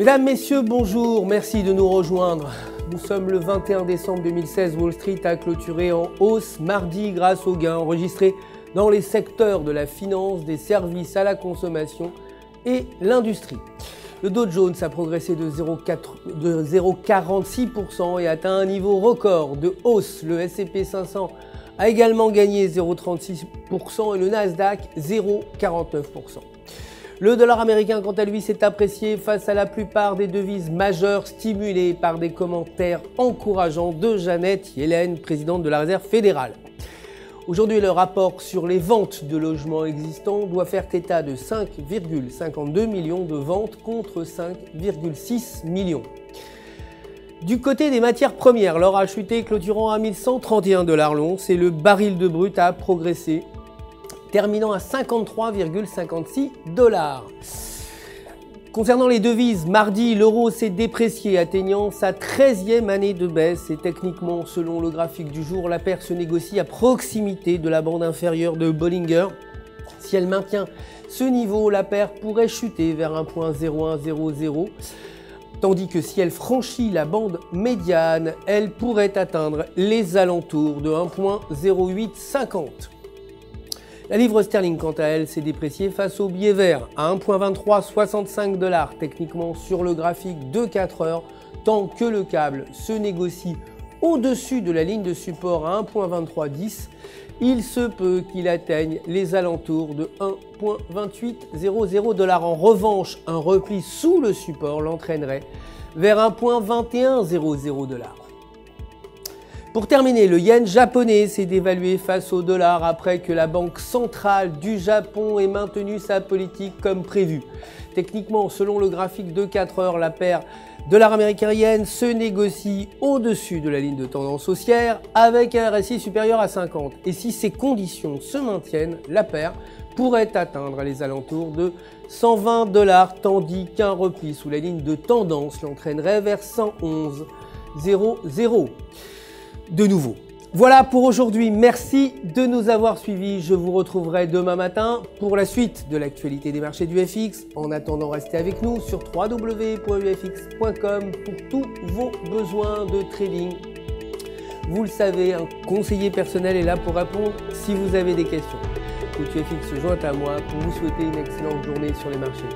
Mesdames, Messieurs, bonjour, merci de nous rejoindre. Nous sommes le 21 décembre 2016, Wall Street a clôturé en hausse mardi grâce aux gains enregistrés dans les secteurs de la finance, des services à la consommation et l'industrie. Le Dow Jones a progressé de 0,46% et atteint un niveau record de hausse. Le S&P 500 a également gagné 0,36% et le Nasdaq 0,49%. Le dollar américain, quant à lui, s'est apprécié face à la plupart des devises majeures, stimulées par des commentaires encourageants de Janet Yellen, présidente de la Réserve fédérale. Aujourd'hui, le rapport sur les ventes de logements existants doit faire état de 5,52 millions de ventes contre 5,6 millions. Du côté des matières premières, l'or a chuté, clôturant à 1131 $ l'once et le baril de brut a progressé, terminant à 53,56 $. Concernant les devises, mardi, l'euro s'est déprécié, atteignant sa 13e année de baisse et techniquement, selon le graphique du jour, la paire se négocie à proximité de la bande inférieure de Bollinger. Si elle maintient ce niveau, la paire pourrait chuter vers 1,0100, tandis que si elle franchit la bande médiane, elle pourrait atteindre les alentours de 1,0850. La livre sterling, quant à elle, s'est dépréciée face au billet vert à 1,2365 $, techniquement sur le graphique de 4 heures, tant que le câble se négocie au-dessus de la ligne de support à 1,2310. Il se peut qu'il atteigne les alentours de 1,2800 $. En revanche, un repli sous le support l'entraînerait vers 1,2100 $. Pour terminer, le yen japonais s'est dévalué face au dollar après que la Banque centrale du Japon ait maintenu sa politique comme prévu. Techniquement, selon le graphique de 4 heures, la paire dollar américain-yen se négocie au-dessus de la ligne de tendance haussière avec un RSI supérieur à 50. Et si ces conditions se maintiennent, la paire pourrait atteindre les alentours de 120 $, tandis qu'un repli sous la ligne de tendance l'entraînerait vers 111,00. De nouveau. Voilà pour aujourd'hui, merci de nous avoir suivis. Je vous retrouverai demain matin pour la suite de l'actualité des marchés du FX. En attendant, restez avec nous sur www.ufx.com pour tous vos besoins de trading. Vous le savez, un conseiller personnel est là pour répondre si vous avez des questions. Coach UFX se joint à moi pour vous souhaiter une excellente journée sur les marchés.